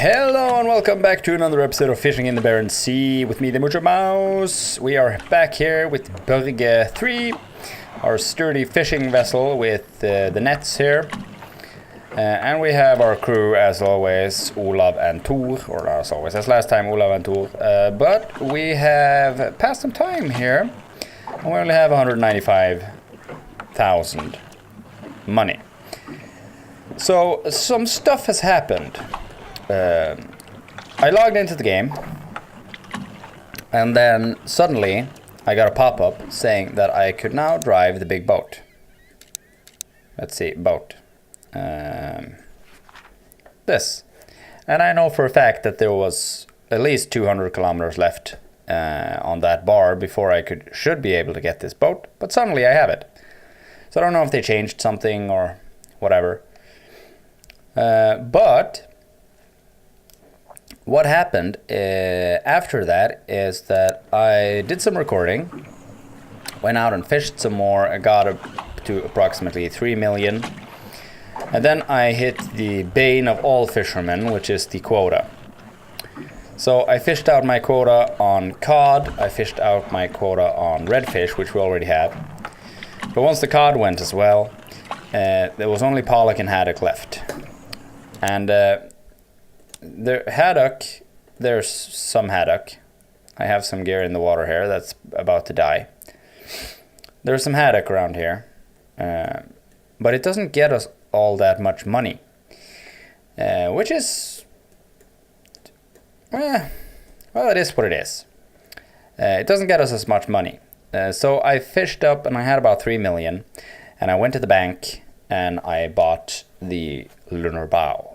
Hello and welcome back to another episode of Fishing in the Barents Sea with me, the Mucho Mouse. We are back here with Barents 3, our sturdy fishing vessel with the nets here. And we have our crew as always, Olav and Tor, or as always, as last time, Olav and Tor. But we have passed some time here, and we only have 195,000 money. So some stuff has happened. I logged into the game, and then suddenly I got a pop-up saying that I could now drive the big boat. Let's see, boat. This. And I know for a fact that there was at least 200 kilometers left on that bar before I should be able to get this boat, but suddenly I have it. So I don't know if they changed something or whatever. But what happened after that is that I did some recording, went out and fished some more, I got up to approximately 3 million, and then I hit the bane of all fishermen, which is the quota. So I fished out my quota on cod, I fished out my quota on redfish, which we already have, but once the cod went as well, there was only pollock and haddock left. And the haddock, there's some haddock. I have some gear in the water here that's about to die. There's some haddock around here, but it doesn't get us all that much money, which is, well, it is what it is. It doesn't get us as much money. So I fished up and I had about 3 million, and I went to the bank and I bought the lunar bow.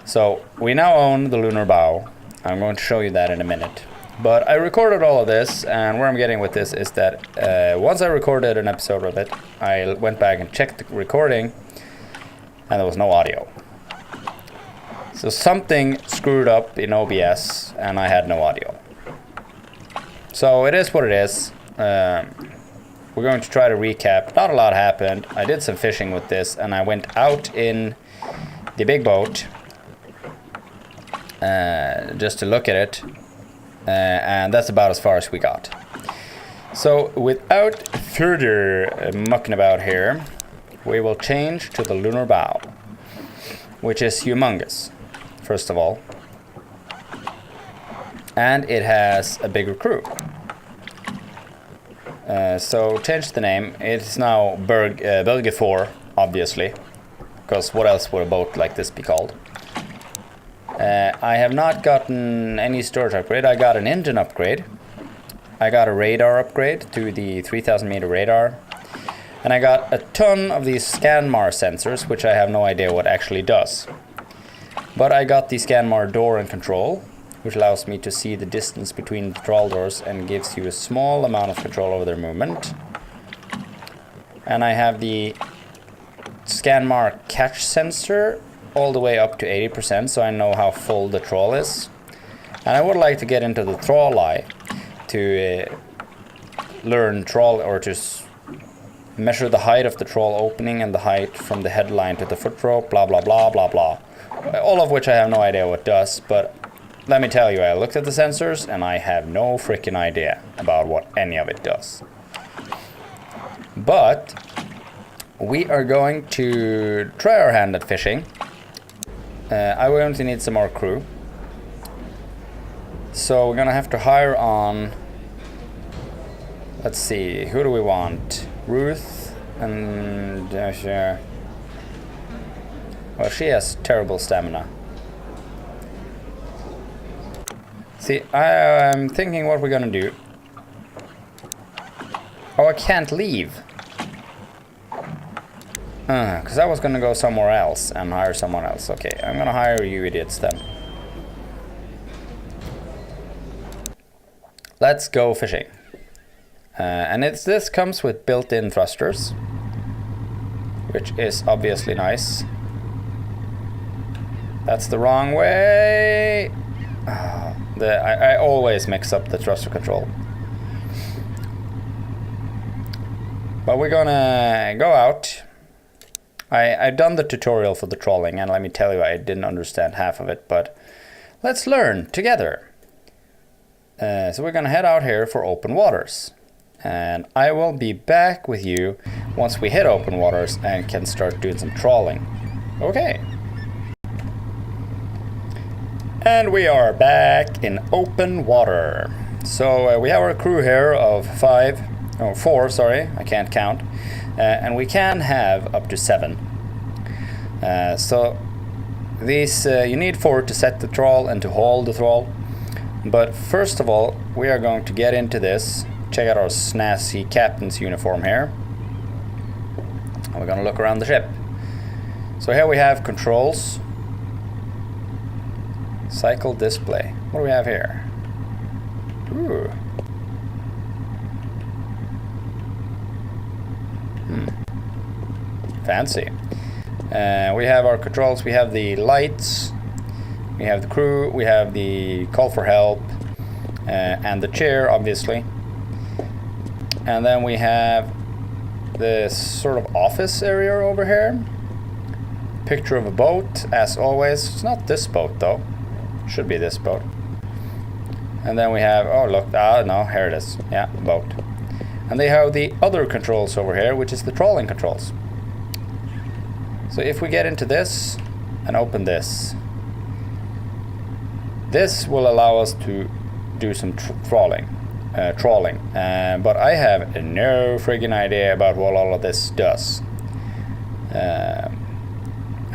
So we now own the lunar bow. I'm going to show you that in a minute. But I recorded all of this, and where I'm getting with this is that once I recorded an episode of it, I went back and checked the recording, and there was no audio. So something screwed up in OBS, and I had no audio. So it is what it is. We're going to try to recap. Not a lot happened. I did some fishing with this, and I went out in the big boat just to look at it, and that's about as far as we got. So without further mucking about here, we will change to the lunar bow, which is humongous, first of all, and it has a bigger crew. So change the name. It's now Barents 4, obviously, because what else would a boat like this be called? I have not gotten any storage upgrade. I got an engine upgrade. I got a radar upgrade to the 3000 meter radar. And I got a ton of these ScanMar sensors, which I have no idea what actually does. But I got the ScanMar door and control, which allows me to see the distance between the trawl doors and gives you a small amount of control over their movement. And I have the ScanMar catch sensor all the way up to 80%, so I know how full the trawl is. And I would like to get into the trawl eye to learn trawl, or to measure the height of the trawl opening and the height from the headline to the foot rope, blah blah blah blah blah. All of which I have no idea what does, but let me tell you, I looked at the sensors and I have no freaking idea about what any of it does. But we are going to try our hand at fishing. I will going to need some more crew. So we're gonna have to hire on, let's see, who do we want? Ruth and well, she has terrible stamina. See, I'm thinking what we're gonna do. Oh, I can't leave. Because I was gonna go somewhere else and hire someone else. Okay, I'm gonna hire you idiots then. Let's go fishing. And this comes with built-in thrusters, which is obviously nice. That's the wrong way. I always mix up the thruster control. But we're gonna go out I've done the tutorial for the trawling, and let me tell you, I didn't understand half of it, but let's learn together. So we're gonna head out here for open waters, and I will be back with you once we hit open waters and can start doing some trawling. Okay. And we are back in open water. So we have our crew here of 4, sorry, I can't count. And we can have up to 7. So these you need 4 to set the trawl and to hold the trawl. But first of all, we are going to get into this. Check out our snazzy captain's uniform here. And we're going to look around the ship. So here we have controls. Cycle display. What do we have here? Ooh. Fancy. We have our controls, we have the lights, we have the crew, we have the call for help, and the chair, obviously. And then we have this sort of office area over here. Picture of a boat, as always. It's not this boat, though. Should be this boat. And then we have, oh look, no, here it is. Yeah, boat. And they have the other controls over here, which is the trawling controls. So if we get into this and open this, this will allow us to do some trawling. But I have no friggin' idea about what all of this does. I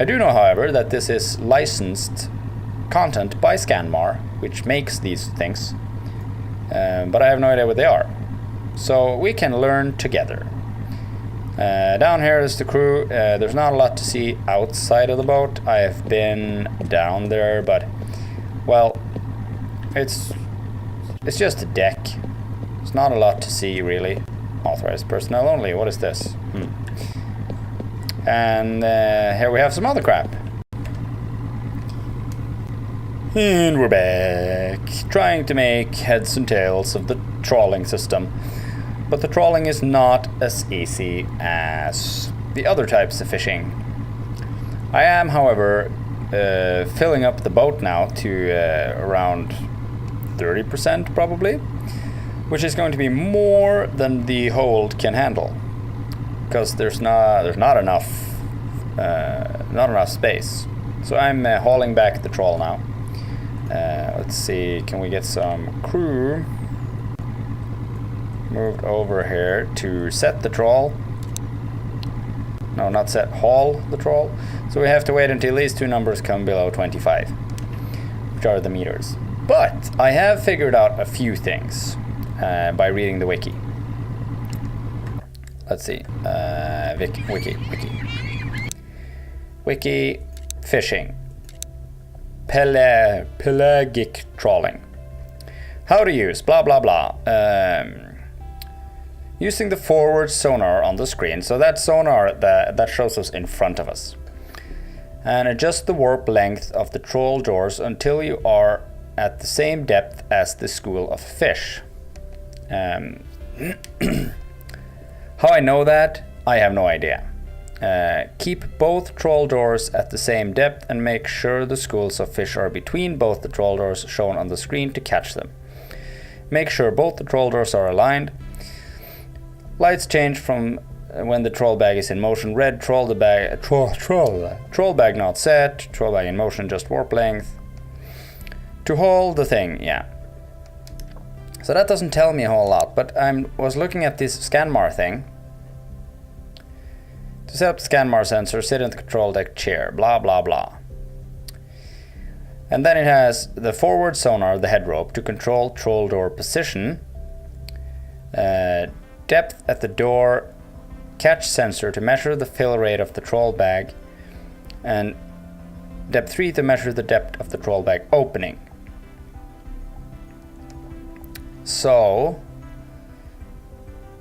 do know, however, that this is licensed content by Scanmar, which makes these things. But I have no idea what they are. So we can learn together. Down here is the crew. There's not a lot to see outside of the boat. I have been down there, but well, it's just a deck. There's not a lot to see really. Authorized personnel only. What is this? And here we have some other crap. And we're back, trying to make heads and tails of the trawling system. But the trawling is not as easy as the other types of fishing. I am, however, filling up the boat now to around 30% probably, which is going to be more than the hold can handle, because there's not enough space. So I'm hauling back the trawl now. Let's see, can we get some crew moved over here to set the trawl? No, not set, haul the trawl. So we have to wait until these two numbers come below 25, which are the meters. But I have figured out a few things by reading the wiki. Let's see, wiki fishing. Pelagic trawling. How to use, blah blah blah. Using the forward sonar on the screen, so that sonar that shows us in front of us. And adjust the warp length of the trawl doors until you are at the same depth as the school of fish. How I know that, I have no idea. Keep both trawl doors at the same depth and make sure the schools of fish are between both the trawl doors shown on the screen to catch them. Make sure both the trawl doors are aligned. Lights change from when the trawl bag is in motion. Red, trawl bag not set. Trawl bag in motion, just warp length. To haul the thing, yeah. So that doesn't tell me a whole lot, but I was looking at this Scanmar thing. To set up the Scanmar sensor, sit in the control deck chair, blah blah blah. And then it has the forward sonar, the head rope, to control trawl door position. Depth at the door, catch sensor to measure the fill rate of the trawl bag, and depth 3 to measure the depth of the trawl bag opening. So,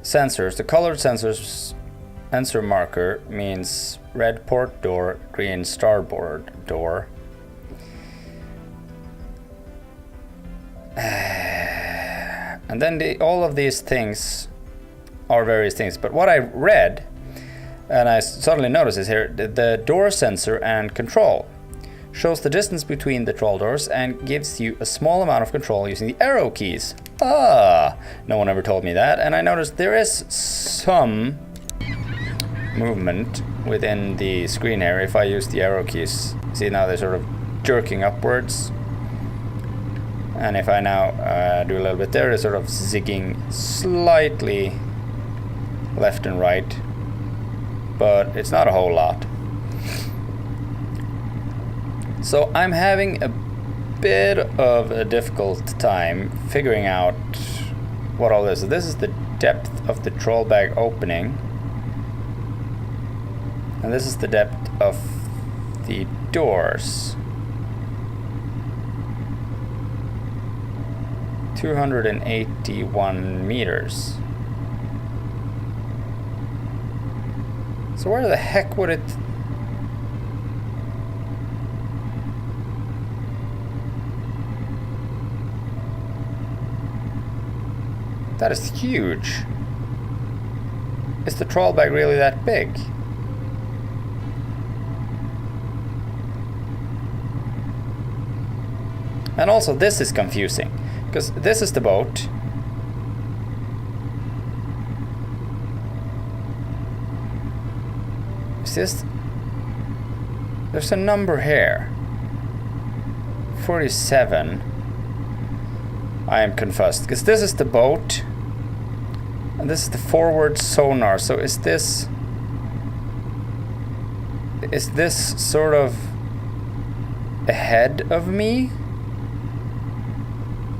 sensors, the colored sensors sensor marker means red port door, green starboard door. And then all of these things are various things, but what I read And I suddenly notice this here, the door sensor and control shows the distance between the troll doors and gives you a small amount of control using the arrow keys. Ah, no one ever told me that. And I noticed there is some movement within the screen here if I use the arrow keys. See, now they're sort of jerking upwards. And if I now do a little bit there, they're sort of zigging slightly left and right. But it's not a whole lot. So I'm having a bit of a difficult time figuring out what all this is. This is the depth of the troll bag opening. And this is the depth of the doors. 281 meters. So where the heck would it... That is huge. Is the troll bag really that big? And also this is confusing, because this is the boat. Is this... There's a number here. 47. I am confused, because this is the boat. And this is the forward sonar, so is this sort of ahead of me?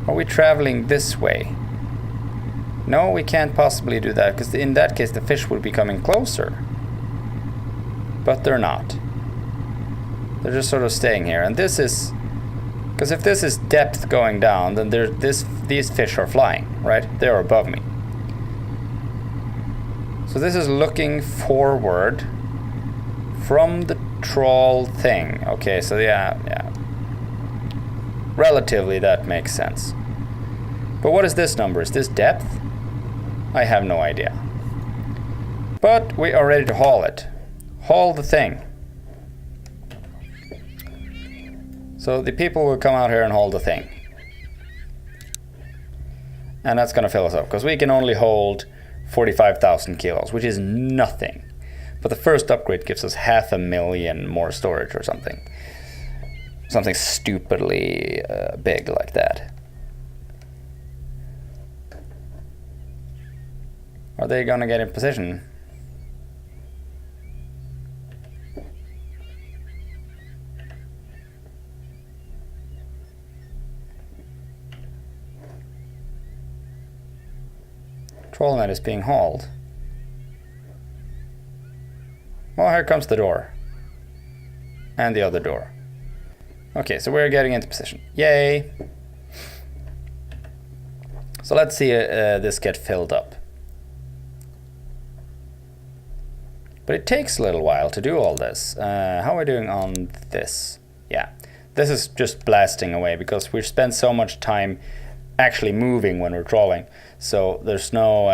Are we traveling this way? No, we can't possibly do that, because in that case the fish would be coming closer. But they're not. They're just sort of staying here, and this is... Because if this is depth going down, then these fish are flying, right? They're above me. So this is looking forward from the trawl thing. Okay, so yeah. Relatively, that makes sense. But what is this number? Is this depth? I have no idea. But we are ready to haul it. Haul the thing. So the people will come out here and haul the thing. And that's going to fill us up, because we can only hold 45,000 kilos, which is nothing. But the first upgrade gives us 500,000 more storage or something. Something stupidly big like that. Are they going to get in position? Troll net is being hauled. Well, here comes the door. And the other door. Okay, so we're getting into position. Yay! So let's see this get filled up. But it takes a little while to do all this. How are we doing on this? Yeah, this is just blasting away because we spend so much time actually moving when we're trawling. So there's no...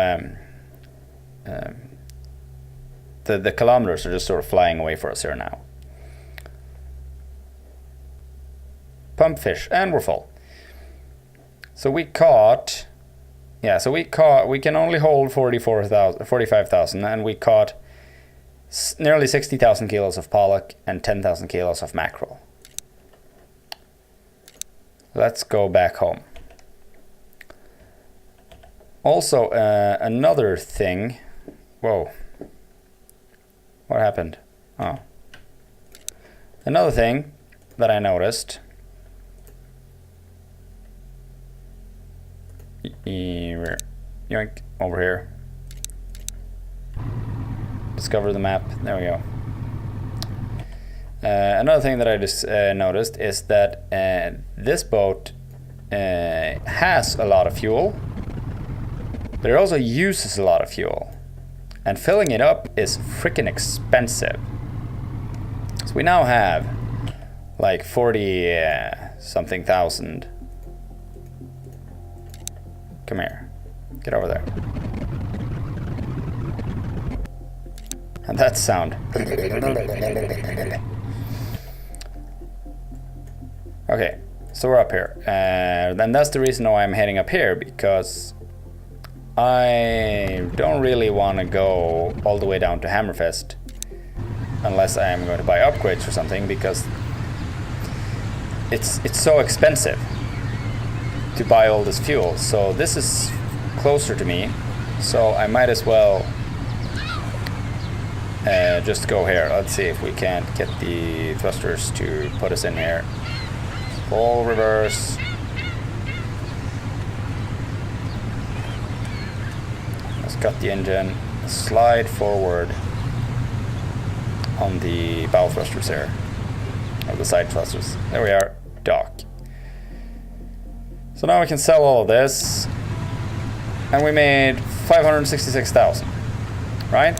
the kilometers are just sort of flying away for us here now. Pump fish, and we're full. So we caught... Yeah, so we can only hold 45,000, and we caught nearly 60,000 kilos of pollock and 10,000 kilos of mackerel. Let's go back home. Also, another thing... Whoa. What happened? Oh. Another thing that I noticed... Yoink, over here. Discover the map. There we go. Another thing that I just noticed is that this boat has a lot of fuel, but it also uses a lot of fuel. And filling it up is freaking expensive. So we now have like 40 something thousand. Come here. Get over there. And that sound. Okay, so we're up here. And that's the reason why I'm heading up here, because I don't really want to go all the way down to Hammerfest unless I am going to buy upgrades or something, because it's so expensive to buy all this fuel. So this is closer to me, so I might as well just go here. Let's see if we can't get the thrusters to put us in here. Full reverse. Let's cut the engine, slide forward on the bow thrusters here, or the side thrusters. There we are, dock. So now we can sell all of this, and we made 566,000, right?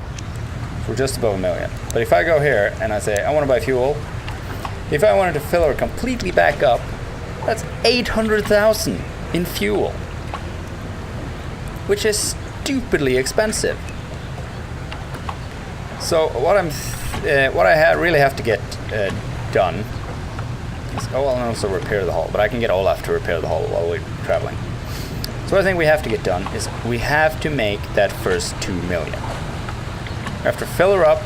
We're just above $1 million. But if I go here and I say I want to buy fuel, if I wanted to fill her completely back up, that's 800,000 in fuel, which is stupidly expensive. So what I really have to get done is, oh, I'll also repair the hull, but I can get Olaf to repair the hull while we're traveling. So what I think we have to get done is we have to make that first 2 million. We have to fill her up,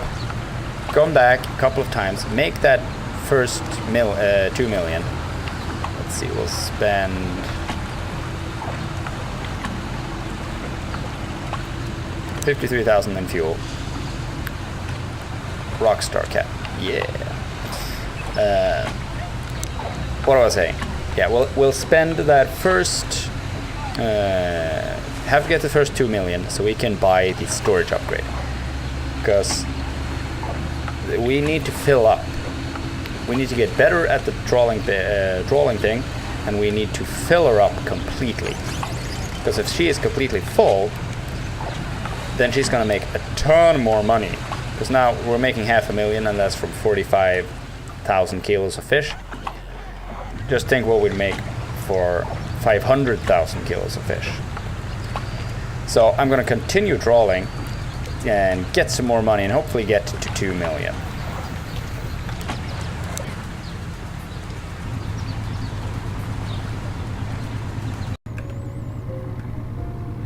come back a couple of times, make that first 2 million. Let's see, we'll spend $53,000 in fuel. Rockstar cap, yeah. What was I saying? Yeah, we'll spend that first. Have to get the first 2 million so we can buy the storage upgrade, because we need to fill up. We need to get better at the trawling thing, and we need to fill her up completely. Because if she is completely full, then she's gonna make a ton more money. Because now we're making 500,000, and that's from 45,000 kilos of fish. Just think what we'd make for 500,000 kilos of fish. So I'm gonna continue trawling and get some more money and hopefully get to 2 million.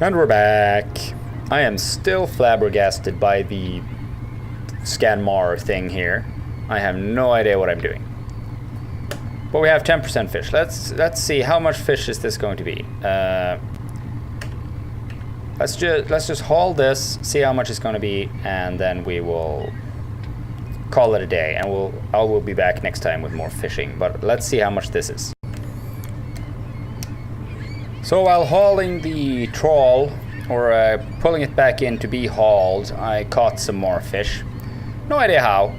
And we're back. I am still flabbergasted by the Scanmar thing here. I have no idea what I'm doing. But we have 10% fish. Let's see how much fish is this going to be. Let's just haul this, see how much it's going to be, and then we will call it a day. And I will be back next time with more fishing. But let's see how much this is. So while hauling the trawl, or pulling it back in to be hauled, I caught some more fish. No idea how,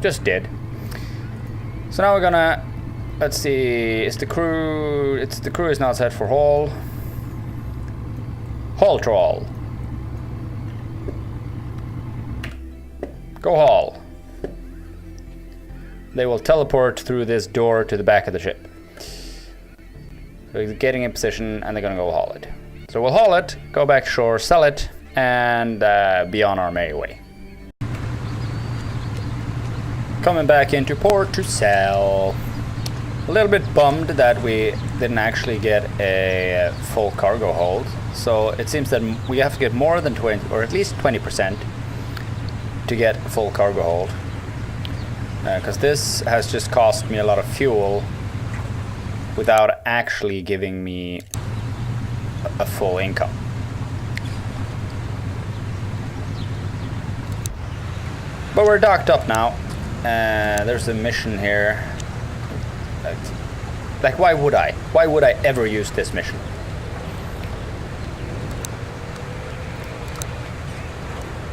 just did. So now we're gonna, let's see, the crew is now set for haul. Haul trawl. Go haul. They will teleport through this door to the back of the ship. So he's getting in position and they're gonna go haul it. So we'll haul it, go back shore, sell it, and be on our merry way. Coming back into port to sell. A little bit bummed that we didn't actually get a full cargo hold. So it seems that we have to get more than 20, or at least 20% to get a full cargo hold. Because this has just cost me a lot of fuel without actually giving me a full income. But we're docked up now. There's a mission here. Like, why would I? Why would I ever use this mission?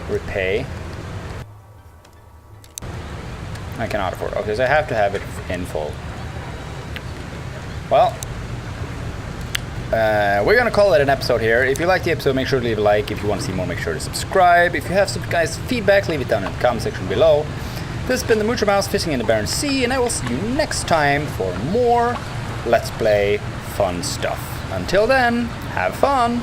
Repay. I cannot afford. Okay, so I have to have it in full. Well, we're gonna call it an episode here. If you like the episode, make sure to leave a like. If you want to see more, make sure to subscribe. If you have some guys' feedback, leave it down in the comment section below. This has been the Moocher Mouse fishing in the Barents Sea, and I will see you next time for more Let's Play fun stuff. Until then, have fun!